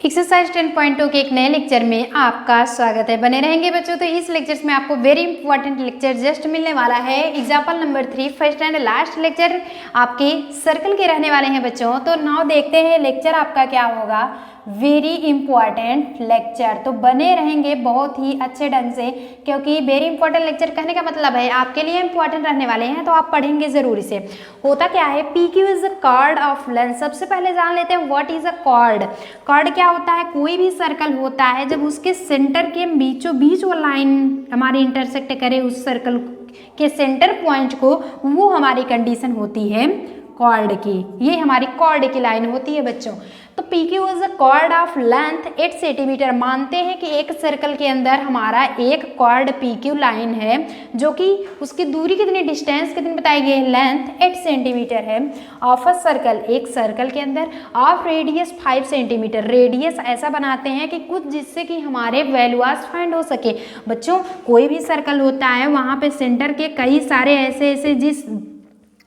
Exercise 10.2 के एक नए लेक्चर में आपका स्वागत है। बने रहेंगे बच्चों। तो इस लेक्चर्स में आपको वेरी इंपॉर्टेंट लेक्चर जस्ट मिलने वाला है। Example number 3 first and last lecture आपके सर्कल के रहने वाले हैं बच्चों। तो नाउ देखते हैं लेक्चर आपका क्या होगा। वेरी इंपॉर्टेंट लेक्चर, तो बने रहेंगे बहुत ही अच्छे ढंग से, क्योंकि वेरी इंपॉर्टेंट लेक्चर कहने का मतलब है आपके लिए इंपॉर्टेंट रहने वाले हैं, तो आप पढ़ेंगे जरूर इसे। होता क्या है, P Q is a chord of length. सबसे पहले जान लेते हैं what is a chord. Chord क्या होता है, कोई भी सर्कल होता है जब उसके सेंटर के बीचों बीच वो लाइन हमारी इंटरसेक्ट करे उस सर्कल के सेंटर पॉइंट को, वो हमारी कंडीशन होती है कॉर्ड की। ये हमारी कॉर्ड की लाइन होती है बच्चों। तो P Q is a chord of length 8 centimetre. मानते हैं कि एक सर्कल के अंदर हमारा एक कॉर्ड पी क्यू लाइन है, जो कि उसकी दूरी कितनी, डिस्टेंस कितनी बताई गई है, लेंथ 8 सेंटीमीटर है। ऑफ अ सर्कल, एक सर्कल के अंदर, ऑफ रेडियस 5 सेंटीमीटर। रेडियस ऐसा बनाते हैं कि कुछ जिससे कि हमारे वैल्यूज फाइंड हो सके। बच्चों कोई भी सर्कल होता है वहाँ पे सेंटर के कई सारे ऐसे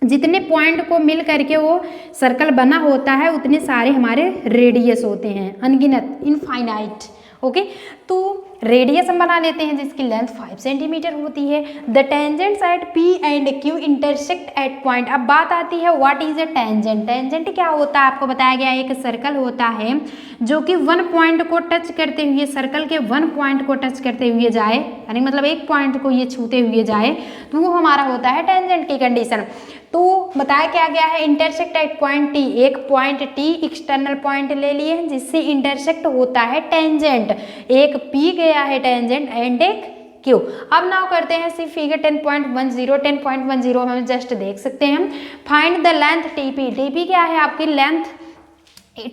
जितने पॉइंट को मिल करके वो सर्कल बना होता है उतने सारे हमारे रेडियस होते हैं, अनगिनत, इनफाइनाइट। ओके, तो रेडियस हम बना लेते हैं जिसकी लेंथ 5 सेंटीमीटर होती है। The tangents at P and Q intersect at point. अब बात आती है what is a tangent. Tangent क्या होता है, आपको बताया गया है एक सर्कल होता है जो कि वन पॉइंट को टच करते हुए, सर्कल के वन पॉइंट को टच करते हुए जाए, यानी मतलब एक पॉइंट को ये छूते हुए जाए, तो वो हमारा होता है टेंजेंट की कंडीशन। तो बताया क्या गया है, इंटरसेक्ट एट पॉइंट T। एक पॉइंट T एक्सटर्नल पॉइंट ले लिए जिससे इंटरसेक्ट होता है टेंजेंट। एक P गया है टेंजेंट एंड एक Q। अब नाउ करते हैं सिर्फ फिगर 10.10 हम जस्ट देख सकते हैं। Find the length TP। TP क्या है, आपकी length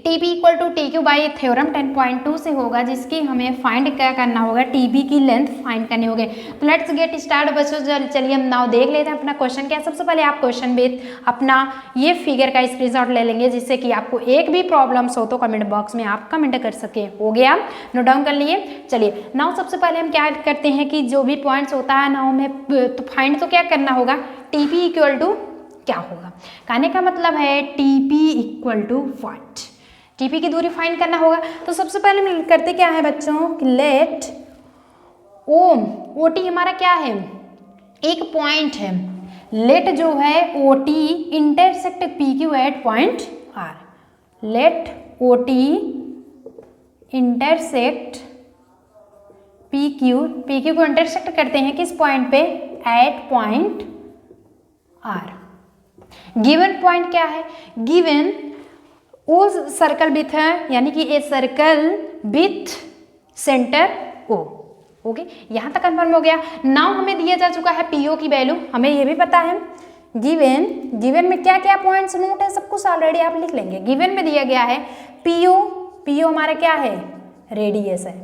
TP equal to TQ by theorem 10.2 से होगा, जिसकी हमें फाइंड क्या करना होगा, TP की लेंथ फाइंड करनी होगी। तो लेट्स गेट स्टार्ट बच्चों। चलिए हम नाउ देख लेते हैं अपना क्वेश्चन क्या है। सबसे पहले आप क्वेश्चन बेस अपना ये फिगर का स्क्रीनशॉट ले लेंगे, जिससे कि आपको एक भी प्रॉब्लम्स हो तो कमेंट बॉक्स में आप कमेंट कर सके। हो गया, नोट डाउन कर लिए। चलिए नाउ सबसे पहले हम क्या करते हैं कि जो भी पॉइंट्स होता है नाउ में तो फाइंड तो क्या करना होगा, TP इक्वल टू क्या होगा। कहने का मतलब है TP equal to what, TP की दूरी फाइंड करना होगा। तो सबसे पहले हम करते क्या है बच्चों कि लेट OT हमारा क्या है, एक पॉइंट है। लेट जो है OT intersect PQ at point R। Let OT intersect PQ को इंटरसेक्ट करते हैं किस पॉइंट पे, at point R। Given point क्या है, गिवन वो सर्कल विथ है, यानी कि a circle with centre O। Okay, यहाँ तक कंफर्म हो गया। नाउ हमें दिया जा चुका है PO की वैल्यू, हमें ये भी पता है। गिवन में क्या क्या पॉइंट्स नोट है, सब कुछ ऑलरेडी आप लिख लेंगे। गिवन में दिया गया है PO हमारा क्या है, रेडियस है।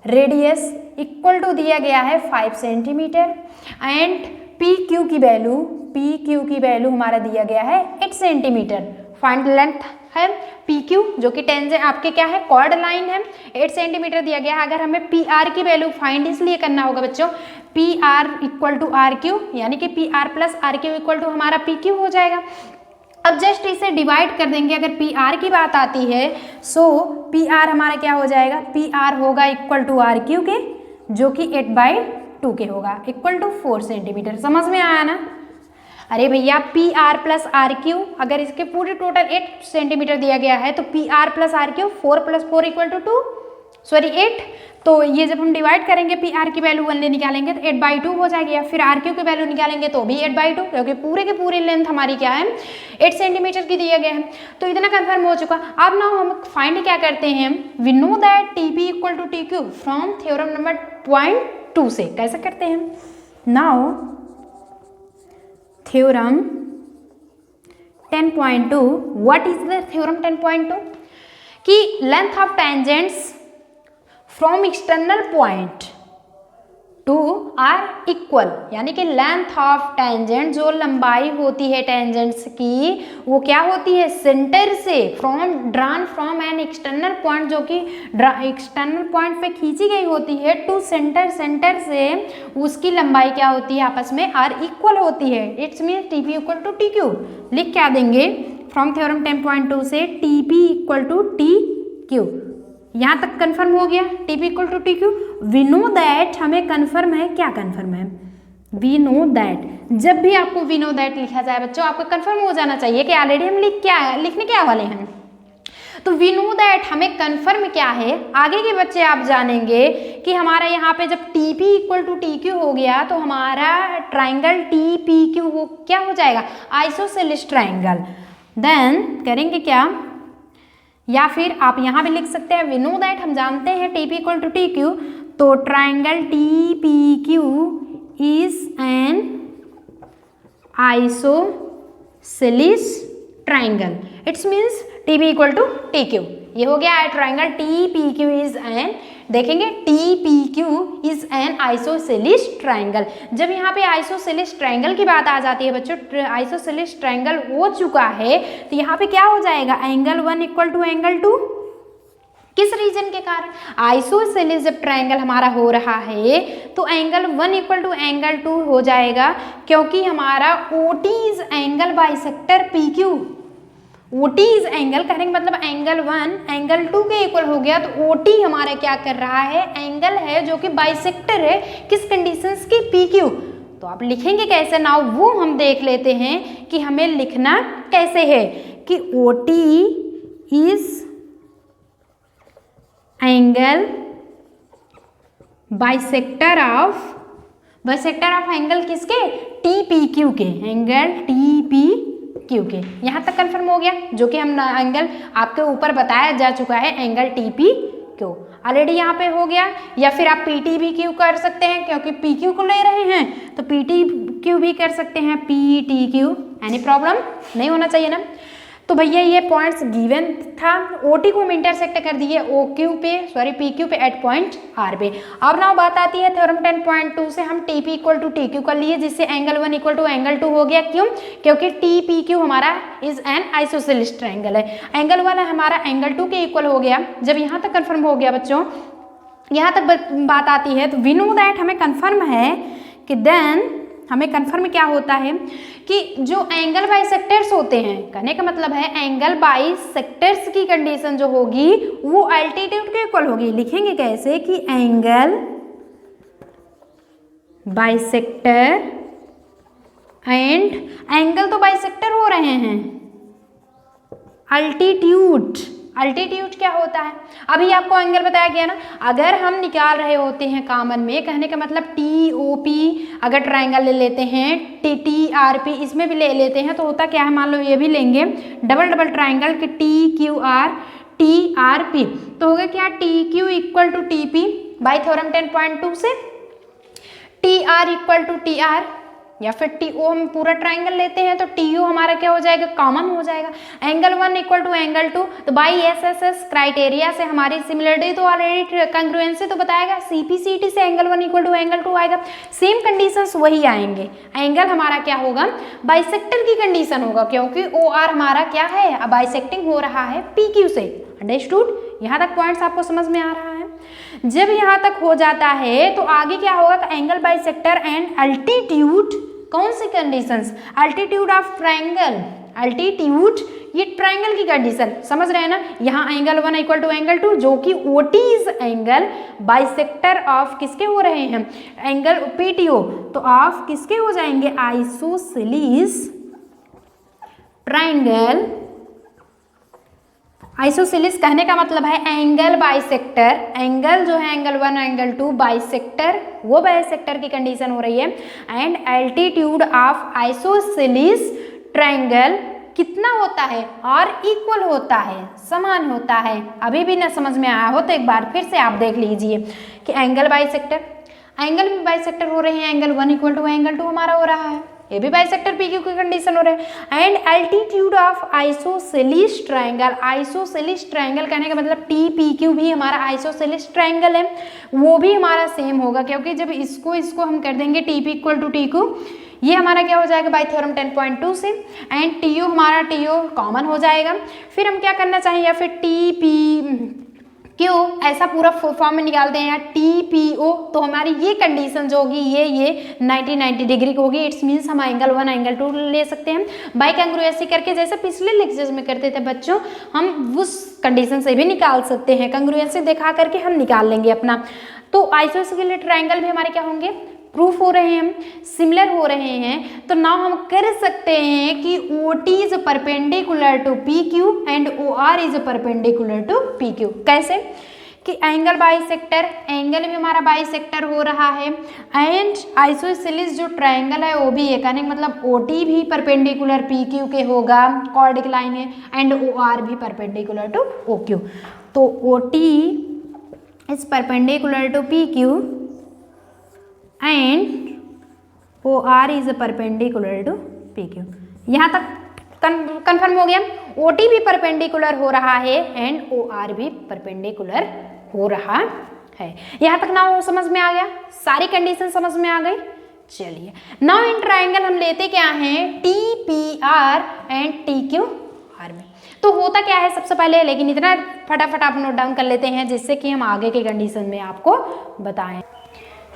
रेडियस इक्वल टू दिया गया है 5 सेंटीमीटर एंड PQ की वैल्यू हमारा दिया गया है 8 सेंटीमीटर। फाइंड लेंथ है PQ जो कि टेंजेंट आपके क्या है, कॉर्ड लाइन है, 8 सेंटीमीटर दिया गया है। अगर हमें PR की वैल्यू फाइंड इसलिए करना होगा बच्चों, PR इक्वल टू RQ, यानी कि PR plus RQ equal to हमारा PQ हो जाएगा। अब जस्ट इसे डिवाइड कर देंगे। अगर PR की बात आती है सो PR हमारा क्या हो जाएगा, PR होगा इक्वल टू RQ के, जो कि 8/2 के होगा, इक्वल टू 4 सेंटीमीटर। समझ में आया ना। अरे भैया PR प्लस RQ, अगर इसके पूरे टोटल 8 सेंटीमीटर दिया गया है तो PR plus RQ 4 plus 4 equal to 8। तो ये जब हम डिवाइड करेंगे PR की वैल्यू 1 निकालेंगे तो 8/2 हो जाएगी, या फिर RQ की वैल्यू निकालेंगे तो भी 8/2, क्योंकि पूरे के पूरी लेंथ हमारी क्या है, 8 सेंटीमीटर की दिया गया है। तो इतना कंफर्म हो चुका। अब ना हम फाइंड क्या करते हैं, we know that TP equal to TQ from theorem number 0.2 से। कैसे करते हैं, now theorem 10.2, what is the theorem 10.2 कि length of tangents from external point to are equal, यानी कि लेंथ ऑफ टेंजेंट, जो लंबाई होती है टेंजेंट्स की वो क्या होती है, सेंटर से, drawn from an external point, जो कि एक्सटर्नल पॉइंट पे खींची गई होती है, टू सेंटर से उसकी लंबाई क्या होती है, आपस में आर इक्वल होती है। It's mean TP equal to TQ। लिख क्या देंगे, फ्रॉम थ्योरम 10.2 से TP इक्वल टू TQ, यहाँ तक कंफर्म हो गया T P equal to T Q. We know that, हमें कंफर्म है, क्या कंफर्म है, वी नो दैट। जब भी आपको वी नो दैट लिखा जाए बच्चों, आपको कंफर्म हो जाना चाहिए कि ऑलरेडी हम लिखने क्या वाले हैं। तो वी नो दैट हमें कंफर्म क्या है, आगे के बच्चे आप जानेंगे कि हमारा यहाँ पे जब T P equal to T Q हो गया तो हमारा ट्राइंगल टी पी क्यू हो क्या हो जाएगा, आइसोसेलेस ट्राइंगल। देन करेंगे क्या, या फिर आप यहाँ भी लिख सकते हैं वी नो दैट, हम जानते हैं T P equal to T Q, तो triangle T P Q is an isosceles triangle. It's means T P equal to T Q, ये हो गया है triangle T P Q is an, देखेंगे T P Q is an isosceles triangle. जब यहाँ पे isosceles triangle की बात आ जाती है बच्चों, आइसोसेलेस ट्राइंगल हो चुका है तो यहाँ पे क्या हो जाएगा, एंगल 1 इक्वल टू एंगल 2। किस रीजन के कारण, आइसोसेलेस जब ट्राइंगल हमारा हो रहा है तो एंगल 1 इक्वल टू एंगल 2 हो जाएगा, क्योंकि हमारा OT is angle bisector PQ। OT is angle कहने का मतलब एंगल 1 एंगल 2 के इक्वल हो गया, तो OT हमारा क्या कर रहा है, एंगल है जो कि बाइसेक्टर है किस कंडीशंस की, PQ। तो आप लिखेंगे कैसे नाउ, वो हम देख लेते हैं कि हमें लिखना कैसे है कि OT is angle bisector of angle किसके, TPQ के, एंगल TPQ के। यहाँ तक कंफर्म हो गया, जो कि हम एंगल आपके ऊपर बताया जा चुका है एंगल TPQ ऑलरेडी यहाँ पे हो गया। या फिर आप PTBQ कर सकते हैं, क्योंकि PQ को ले रहे हैं तो PTQ भी कर सकते हैं, PTQ, एनी प्रॉब्लम नहीं होना चाहिए ना। तो भैया ये पॉइंट्स गिवन था, OT को हम इंटरसेक्ट कर दिए PQ पे एट पॉइंट R पे। अब ना बात आती है थ्योरम 10.2 से हम TP इक्वल टू TQ कर लिए, जिससे एंगल 1 इक्वल टू एंगल 2 हो गया। क्यों, क्योंकि TPQ हमारा इज एन आइसोसेलेस ट्राइंगल है, एंगल 1 हमारा एंगल 2 के इक्वल हो गया। जब यहाँ तक कन्फर्म हो गया बच्चों, यहाँ तक बात आती है तो वी नो दैट हमें कन्फर्म है कि देन हमें कन्फर्म क्या होता है कि जो एंगल बाइसेक्टर्स होते हैं, कहने का मतलब है एंगल बाइसेक्टर्स की कंडीशन जो होगी वो अल्टीट्यूड के इक्वल होगी। लिखेंगे कैसे कि एंगल बाइसेक्टर एंड एंगल तो बाइसेक्टर हो रहे हैं, अल्टीट्यूड क्या होता है, अभी आपको एंगल बताया गया ना। अगर हम निकाल रहे होते हैं कॉमन में, कहने का मतलब TOP अगर ट्राइंगल ले लेते हैं, TRP इसमें भी ले लेते हैं, तो होता क्या है, मान लो ये भी लेंगे डबल ट्राइंगल के TQR TRP, तो होगा क्या, TQ equal to TP by theorem 10.2 से, TR इक्वल टू TR, या फिर TO हम पूरा ट्राइंगल लेते हैं तो TO हमारा क्या हो जाएगा, कॉमन हो जाएगा। एंगल 1 इक्वल टू एंगल 2, तो बाई SSS क्राइटेरिया से हमारी सिमिलरिटी तो ऑलरेडी कंग्रुएंसी तो बताएगा, CPCT से एंगल 1 इक्वल टू एंगल 2 आएगा, सेम कंडीशंस वही आएंगे। एंगल हमारा क्या होगा, बाइसेक्टर की कंडीशन होगा, क्योंकि OR हमारा क्या है, बाइसेक्टिंग हो रहा है PQ से। अंडरस्टूड, यहाँ तक पॉइंट्स आपको समझ में आ रहा है। जब यहाँ तक हो जाता है तो आगे क्या होगा, एंगल बाइसेक्टर एंड अल्टीट्यूड, कौन सी conditions, altitude of triangle, altitude ये ट्राइंगल की कंडीशन समझ रहे हैं ना। यहाँ एंगल 1 इक्वल टू एंगल 2, जो कि OT is angle bisector of किसके हो रहे हैं, एंगल PTO, तो ऑफ किसके हो जाएंगे, आइसोसेलेस ट्राइंगल। आइसोसेलेस कहने का मतलब है एंगल बाइसेक्टर, एंगल जो है एंगल 1 एंगल 2 बाइसेक्टर, वो बाइसेक्टर की कंडीशन हो रही है। And altitude of isosceles triangle कितना होता है, और इक्वल होता है, समान होता है। अभी भी ना समझ में आया हो तो एक बार फिर से आप देख लीजिए कि एंगल बाइसेक्टर, एंगल में बाइसेक्टर हो रहे हैं, एंगल 1 इक्वल टू एंगल 2 हमारा हो रहा है, ये भी बाइसेक्टर PQ की कंडीशन हो रहा है। And altitude of isosceles triangle, isosceles triangle कहने का मतलब TPQ भी हमारा आइसोसेलेस ट्राइंगल है, वो भी हमारा सेम होगा, क्योंकि जब इसको हम कर देंगे TP इक्वल टू TQ, ये हमारा क्या हो जाएगा बाई थ्योरम 10.2 से। एंड TO हमारा TO कॉमन हो जाएगा। फिर हम क्या करना चाहिए, या फिर क्यों ऐसा पूरा फॉर्म में निकालते हैं TPO, तो हमारी ये कंडीशन जो होगी ये 90 डिग्री की होगी। इट्स मीन्स हम एंगल 1 एंगल 2 ले सकते हैं बाय कंग्रुएंसी करके, जैसे पिछले लेक्चर्स में करते थे बच्चों, हम उस कंडीशन से भी निकाल सकते हैं। कंग्रुएंसी दिखा करके हम निकाल लेंगे अपना। तो आइसोसेलेस ट्रायंगल भी हमारे क्या होंगे, प्रूफ हो रहे हैं, सिमिलर हो रहे हैं। तो नाउ हम कर सकते हैं कि OT is perpendicular to PQ and OR is perpendicular to PQ। कैसे कि एंगल बाइसेक्टर, एंगल भी हमारा बाइसेक्टर हो रहा है एंड आइसोसेलेस जो ट्रायंगल है वो भी है, कहने का मतलब OT भी परपेंडिकुलर PQ के होगा, कॉर्डिक लाइन है, एंड OR भी परपेंडिकुलर टू OQ। तो OT is perpendicular to PQ and OR is perpendicular to PQ। यहाँ तक कंफर्म हो गया। OT भी परपेंडिकुलर हो रहा है एंड OR भी परपेंडिकुलर हो रहा है। यहाँ तक ना समझ में आ गया, सारी कंडीशन समझ में आ गई। चलिए नाउ इन ट्रायंगल हम लेते क्या हैं, TPR एंड TQR में। तो होता क्या है सबसे पहले, लेकिन इतना फटाफट आप नोट डाउन कर लेते हैं जिससे कि हम आगे के कंडीशन में आपको बताएं।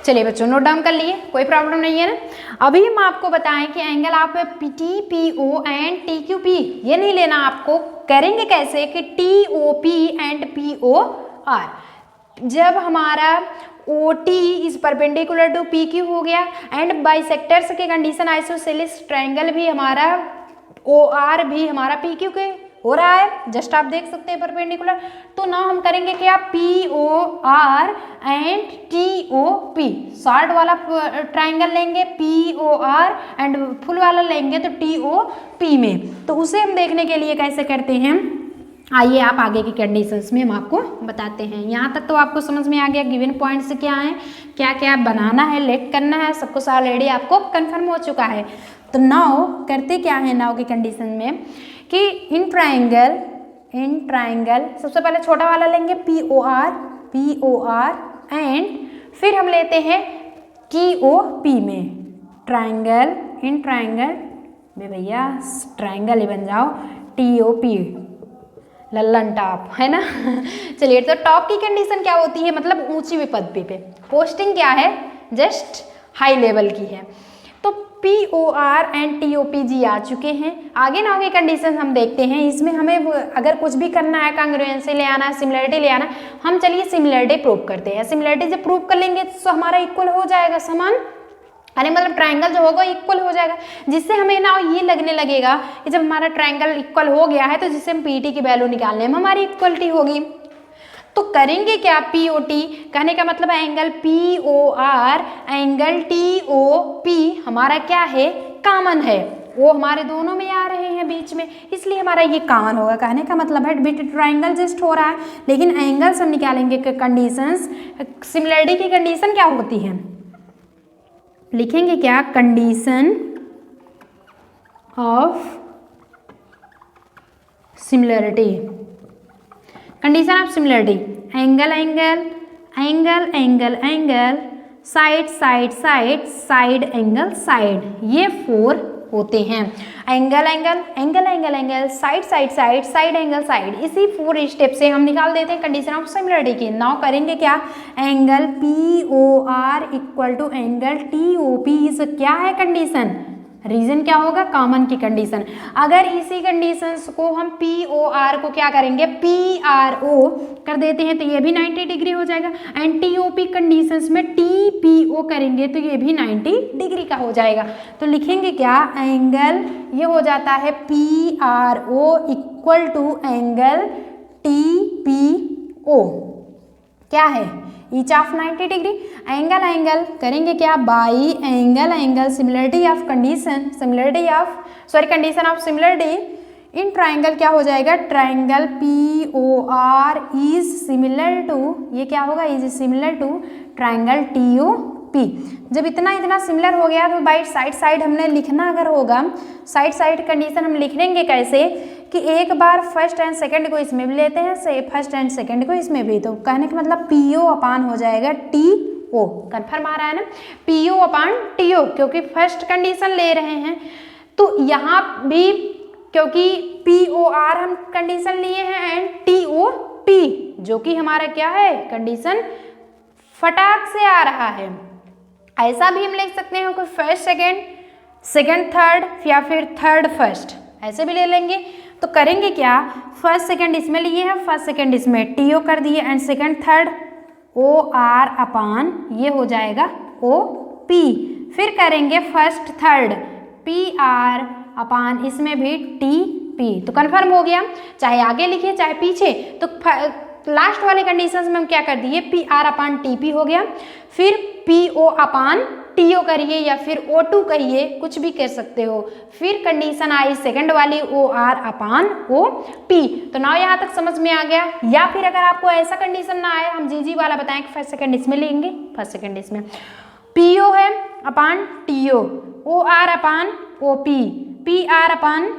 चलिए बच्चों नोट डाउन कर लिए, कोई प्रॉब्लम नहीं है ना। अभी हम आपको बताएं कि एंगल आप TPO एंड TQP ये नहीं लेना, आपको करेंगे कैसे कि TOP एंड POR। जब हमारा OT is perpendicular to PQ हो गया एंड बाइसेक्टर्स के कंडीशन आइसोसेलेस ट्रायंगल भी हमारा OR भी हमारा PQ के हो रहा है, जस्ट आप देख सकते हैं परपेंडिकुलर। तो ना हम करेंगे क्या, POR एंड TOP, शॉर्ट वाला ट्रायंगल लेंगे POR एंड फुल वाला लेंगे तो TOP में। तो उसे हम देखने के लिए कैसे करते हैं, आइए आप आगे की कंडीशंस में हम आपको बताते हैं। यहाँ तक तो आपको समझ में आ गया गिवन पॉइंट्स क्या हैं, क्या क्या बनाना है, लेट करना है, सब कुछ ऑलरेडी आपको कंफर्म हो चुका है। तो नाउ करते क्या है, नाउ की कंडीशन में कि इन ट्रायंगल सबसे पहले छोटा वाला लेंगे POR एंड फिर हम लेते हैं TOP में ट्रायंगल, इन ट्रायंगल में भैया ट्रायंगल ही बन जाओ TOP, लल्लन टॉप है ना। चलिए तो टॉप की कंडीशन क्या होती है, मतलब ऊंची हुई पदवी पे, पोस्टिंग क्या है जस्ट हाई लेवल की है। तो POR एंड TOPG आ चुके हैं। आगे ना आगे कंडीशन हम देखते हैं, इसमें हमें अगर कुछ भी करना है, कांग्रुएंसी ले आना है, सिमिलरिटी ले आना है, हम चलिए सिमिलरिटी प्रूव करते हैं। सिमिलरिटी जब प्रूव कर लेंगे तो हमारा इक्वल हो जाएगा, समान, अरे मतलब ट्रायंगल जो होगा इक्वल हो जाएगा, जिससे हमें ना ये लगने लगेगा कि जब हमारा ट्रायंगल इक्वल हो गया है तो जिससे हम PT की वैल्यू निकालने में हमारी इक्वलिटी होगी। तो करेंगे क्या, POT कहने का मतलब एंगल POR एंगल TOP हमारा क्या है, कॉमन है, वो हमारे दोनों में आ रहे हैं बीच में, इसलिए हमारा ये कॉमन होगा। कहने का मतलब है बिट ट्रायंगल जस्ट हो रहा है, लेकिन एंगल्स हम निकालेंगे कंडीशंस। सिमिलरिटी की कंडीशन क्या होती है, लिखेंगे क्या, condition of similarity, condition of similarity, angle angle angle angle angle, side side side side angle side, ये 4 होते हैं। Angle angle angle angle angle, side side side side angle side, इसी 4 स्टेप से हम निकाल देते हैं कंडीशन ऑफ सिमिलरिटी की। नाउ करेंगे क्या, angle POR equal to angle TOP is क्या है कंडीशन, रीजन क्या होगा, कॉमन की कंडीशन। अगर इसी कंडीशंस को हम POR को क्या करेंगे, PRO कर देते हैं तो ये भी 90 डिग्री हो जाएगा, एंड TOP कंडीशंस में TPO करेंगे तो ये भी 90 डिग्री का हो जाएगा। तो लिखेंगे क्या, एंगल ये हो जाता है PRO equal to angle TPO, क्या है, each of 90 degree. Angle angle करेंगे क्या, by angle angle similarity of condition, condition of similarity in triangle क्या हो जाएगा, triangle POR is similar to, ये क्या होगा, is similar to triangle TOP। जब इतना सिमिलर हो गया तो बाई साइड हमने लिखना अगर होगा, साइड कंडीशन हम लिख लेंगे कैसे कि एक बार फर्स्ट एंड सेकंड को इसमें भी लेते हैं, फर्स्ट एंड सेकंड को इसमें भी, तो कहने का मतलब PO अपान हो जाएगा TO, कन्फर्म आ रहा है ना, PO अपान TO, क्योंकि फर्स्ट कंडीशन ले रहे हैं। तो यहाँ भी क्योंकि POR हम कंडीशन लिए हैं एंड TOP जो कि हमारा क्या है कंडीशन फटाक से आ रहा है। ऐसा भी हम लिख सकते हैं कि फर्स्ट सेकेंड, सेकेंड थर्ड या फिर थर्ड फर्स्ट, ऐसे भी ले लेंगे। तो करेंगे क्या, फर्स्ट सेकेंड इसमें लिए हैं, फर्स्ट सेकेंड इसमें टी ओ कर दिए and second third O R upon ये हो जाएगा ओ पी। फिर करेंगे first third P R upon इसमें भी टी पी। तो कन्फर्म हो गया, चाहे आगे लिखिए चाहे पीछे। तो लास्ट वाले कंडीशंस में हम क्या कर दिए, P R upon T P हो गया। फिर पी ओ अपान टी ओ करिए या फिर ओ टू कहिए, कुछ भी कर सकते हो। फिर कंडीशन आई सेकंड वाली ओ आर अपान ओ पी। तो ना यहाँ तक समझ में आ गया। या फिर अगर आपको ऐसा कंडीशन ना आए, हम जी वाला बताएं कि फर्स्ट सेकंड इसमें लेंगे, फर्स्ट सेकंड इसमें पी ओ है अपान टी ओ R upon O P R upon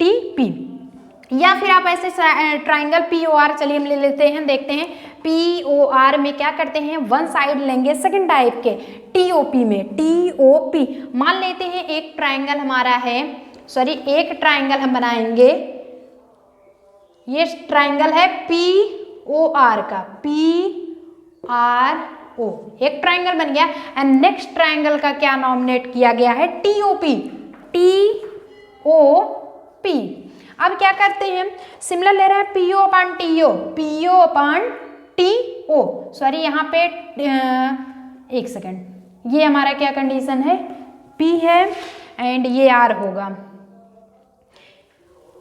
T P. या फिर आप ऐसे ट्राइंगल पी ओ आर, चलिए हम ले लेते हैं, देखते हैं पी ओ आर में क्या करते हैं, वन साइड लेंगे सेकंड टाइप के टी ओ पी में, टी ओ पी। मान लेते हैं एक ट्राइंगल हमारा है, सॉरी एक ट्राइंगल हम बनाएंगे, ये ट्राइंगल है पी ओ आर का, पी आर ओ, एक ट्राइंगल बन गया। एंड नेक्स्ट ट्राइंगल का क्या नॉमिनेट किया गया है, T O P, T O P. अब क्या करते हैं, सिमिलर ले रहे हैं P O upon T O, P O upon T O, sorry यहाँ पे एक सेकेंड, ये हमारा क्या कंडीशन है, पी है एंड ये आर होगा,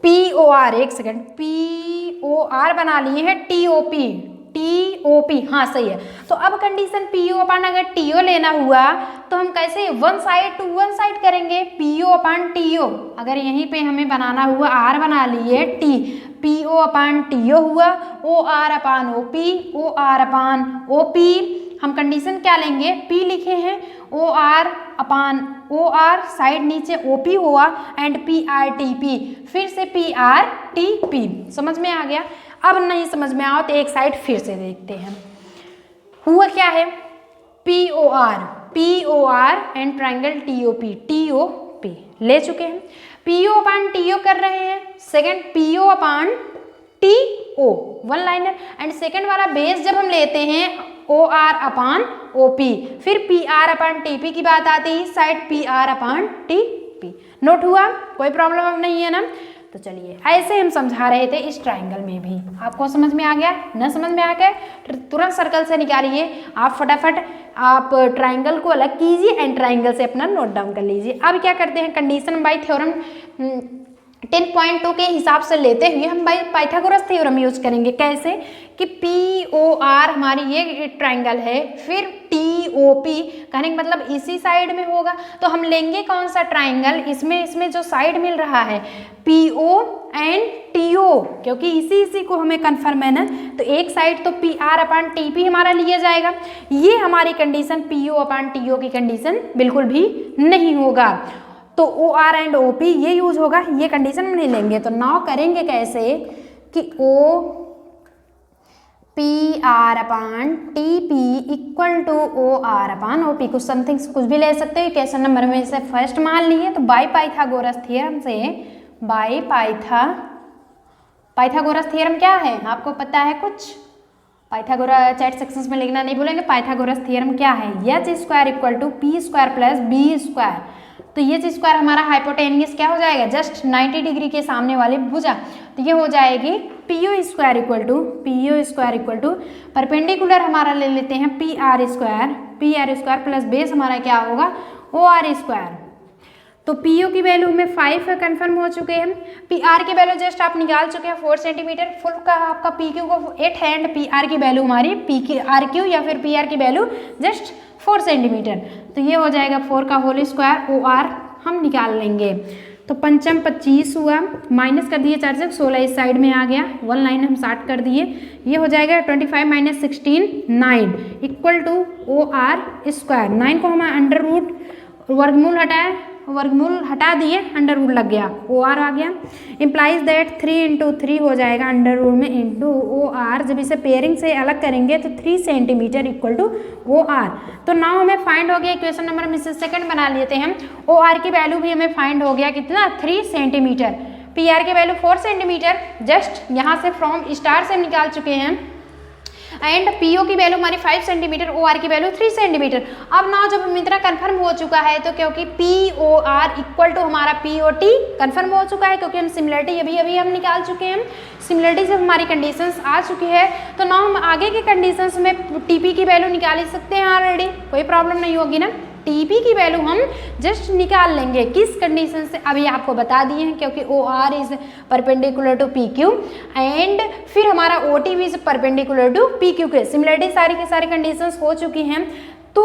पी ओ आर, एक सेकेंड, पी ओ आर बना लिए हैं T O P, T O P, हाँ सही है। तो अब कंडीशन पी ओ अपान अगर टी ओ लेना हुआ तो हम कैसे one side to one side करेंगे, P O upon T O. अगर यहीं पे हमें बनाना हुआ आर बना लिए T, P O upon T O हुआ, O R upon O P, O R upon O P. हम कंडीशन क्या लेंगे, पी लिखे हैं, O R upon O R, side नीचे ओ पी हुआ and P R T P, फिर से पी आर टी पी। समझ में आ गया। अब नहीं समझ में आओ तो एक साइड फिर से देखते हैं, हुआ क्या है, P O R and triangle T O P ले चुके हैं। P O upon T O कर रहे हैं, second P O upon T O, one liner. And second वाला बेस जब हम लेते हैं O R upon O P, फिर P R upon T P की बात आती है, side P R upon T P. Note हुआ, कोई प्रॉब्लम अब नहीं है ना। तो चलिए ऐसे हम समझा रहे थे इस ट्राइंगल में भी, आपको समझ में आ गया, न समझ में आ गया तुरंत सर्कल से निकालिए आप, फटाफट आप ट्राइंगल को अलग कीजिए एंड ट्राइंगल से अपना नोट डाउन कर लीजिए। अब क्या करते हैं, कंडीशन बाय थ्योरम 10.2 के हिसाब से लेते हुए हम बाय पाइथागोरस थ्योरम यूज करेंगे। कैसे कि पी ओ आर हमारी ये ट्राइंगल है, फिर टी ओ पी कहने का मतलब इसी साइड में होगा। तो हम लेंगे कौन सा ट्राइंगल, इसमें जो साइड मिल रहा है P O and T O, क्योंकि इसी को हमें कन्फर्म है ना। तो एक साइड तो P R upon T P हमारा लिया जाएगा। ये हमारी condition P O upon T O की कंडीशन बिल्कुल भी नहीं होगा। तो O R and O P ये यूज होगा, ये कंडीशन में नहीं लेंगे। तो नाउ करेंगे कैसे कि O P R upon T P equal to O R upon O P, कुछ समथिंग कुछ भी ले सकते हो। क्वेश्चन नंबर में से फर्स्ट मान लिए तो बाय पाइथागोरस थ्योरम से, बाय पाइथागोरस थ्योरम क्या है आपको पता है कुछ, पाइथागोरस चैट सेक्शंस में लिखना नहीं भूलेंगे। पाइथागोरस थ्योरम क्या है, H square equal to P square plus B square. तो ये एच स्क्वायर हमारा हाइपोटेनियस क्या हो जाएगा, जस्ट 90 डिग्री के सामने वाली भुजा। तो ये हो जाएगी P O square equal to perpendicular हमारा ले लेते हैं P R square plus base हमारा क्या होगा ओ आर स्क्वायर। तो पी ओ की वैल्यू में 5 कन्फर्म हो चुके हैं। पी आर की वैल्यू जस्ट आप निकाल चुके हैं 4 सेंटीमीटर। फुल का आपका पी क्यू को 8 है एंड पी आर की वैल्यू हमारी पी आर क्यू या फिर पी आर की वैल्यू जस्ट 4 सेंटीमीटर। तो ये हो जाएगा 4 का होल स्क्वायर, ओ आर हम निकाल लेंगे। तो पंचम 25 हुआ, माइनस कर दिए 4 से 16 इस साइड में आ गया, वन लाइन हम 60 कर दिए। ये हो जाएगा 25 minus 16 9 equal to O R square. 9 को हम अंडर रूट वर्गमूल हटा दिए, अंडर रूट लग गया, ओ आर आ गया। इम्प्लाइज दैट 3 इंटू 3 हो जाएगा अंडर रूट में इंटू ओ आर। जब इसे पेयरिंग से अलग करेंगे तो 3 centimetre equal to O R. तो नाउ हमें फाइंड हो गया, क्वेश्चन नंबर में से सेकंड बना लेते हैं। ओ आर की वैल्यू भी हमें फाइंड हो गया कितना, 3 सेंटीमीटर। पी आर की वैल्यू 4 सेंटीमीटर, जस्ट यहाँ से फ्रॉम स्टार से निकाल चुके हैं। एंड पीओ की वैल्यू हमारी 5 सेंटीमीटर, ओ आर की वैल्यू 3 सेंटीमीटर। अब ना जब इतना कंफर्म हो चुका है तो क्योंकि P O R equal to हमारा पी ओ टी कन्फर्म हो चुका है, क्योंकि हम सिमिलरिटी अभी अभी हम निकाल चुके हैं, सिमिलरिटी से हमारी कंडीशंस आ चुकी है। तो ना हम आगे के कंडीशंस में टीपी की वैल्यू निकाल ही सकते हैं ऑलरेडी, कोई प्रॉब्लम नहीं होगी ना। टीपी की वैल्यू हम जस्ट निकाल लेंगे, किस कंडीशन से अभी आपको बता दिए हैं, क्योंकि O R is perpendicular to P Q and फिर हमारा ओ टी भी is perpendicular to P Q के। सिमिलरिटी सारी की सारी कंडीशंस हो चुकी हैं। तो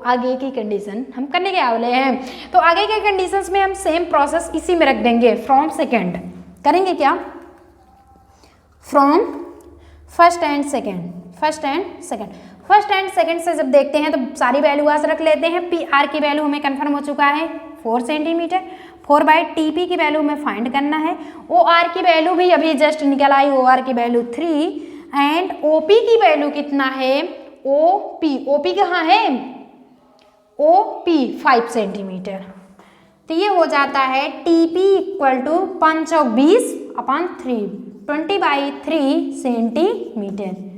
आगे की कंडीशन हम करने के वाले हैं। तो आगे के कंडीशंस में हम सेम प्रोसेस इसी में रख देंगे, फ्रॉम सेकेंड करेंगे क्या, from first and second, first and second. First and second से जब देखते हैं तो सारी वैल्यू आज रख लेते हैं। पी आर की वैल्यू हमें कंफर्म हो चुका है 4 सेंटीमीटर, 4 टी पी की वैल्यू हमें फाइंड करना है। ओ आर की वैल्यू भी अभी जस्ट निकल आई, ओ आर की वैल्यू 3 एंड ओ पी की वैल्यू कितना है, ओ पी कहाँ है, ओ पी 5 सेंटीमीटर। तो ये हो जाता है T P equal to 5/20/3, 20/3 centimetre.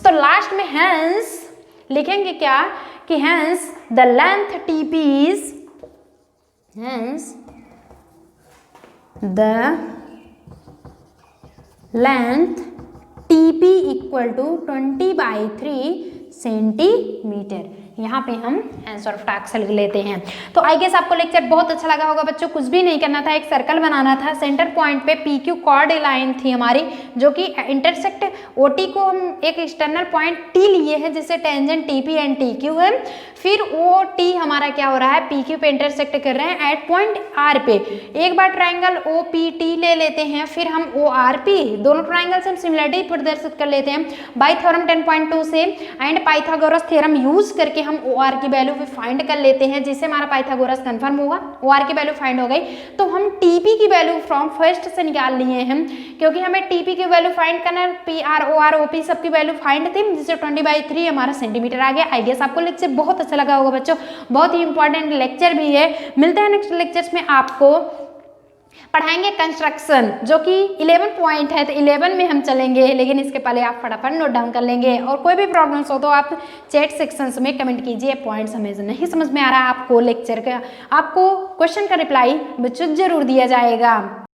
तो लास्ट में हेंस लिखेंगे क्या कि hence the length TP is, hence the length TP equal to 20/3 centimetre. यहाँ पे हम आंसर ऑफ टास्क लिख लेते हैं। तो आई गेस आपको लेक्चर बहुत अच्छा लगा होगा बच्चों। कुछ भी नहीं करना था, एक सर्कल बनाना था, सेंटर पॉइंट पे पी क्यू कॉर्ड लाइन थी हमारी, जो कि इंटरसेक्ट ओ टी को हम एक एक्सटर्नल पॉइंट टी लिए हैं जिससे tangent T P and T Q है। फिर ओ टी हमारा क्या हो रहा है, पी क्यू पे इंटरसेक्ट कर रहे हैं एट पॉइंट आर पे। एक बार ट्राइंगल ओ पी टी ले लेते हैं, फिर हम ओ आर पी, दोनों ट्राइंगल से हम सिमिलरिटी प्रदर्शित कर लेते हैं बाय थ्योरम 10.2 से एंड पाइथागोरस थ्योरम यूज करके हम ओ आर की वैल्यू भी फाइंड कर लेते हैं, जिससे हमारा पाइथागोरस कंफर्म होगा। ओ आर की वैल्यू फाइंड हो गई तो हम टीपी की वैल्यू फ्रॉम फर्स्ट से निकाल लिए हैं, क्योंकि हमें टीपी की वैल्यू फाइंड करना है। P R O R O P सबकी वैल्यू फाइंड थी, जिससे 20/3 हमारा सेंटीमीटर आ गया। आई गेस आपको लेक्चर बहुत अच्छा लगा होगा बच्चों, बहुत ही इंपॉर्टेंट लेक्चर भी है। मिलते हैं नेक्स्ट लेक्चर्स में, आपको पढ़ाएंगे कंस्ट्रक्शन, जो कि 11 पॉइंट है, तो 11 में हम चलेंगे, लेकिन इसके पहले आप फटाफट नोट डाउन कर लेंगे। और कोई भी प्रॉब्लम्स हो तो आप चैट सेक्शंस में कमेंट कीजिए। पॉइंट्स हमें नहीं समझ में आ रहा है आपको लेक्चर का, आपको क्वेश्चन का रिप्लाई बच्चों जरूर दिया जाएगा।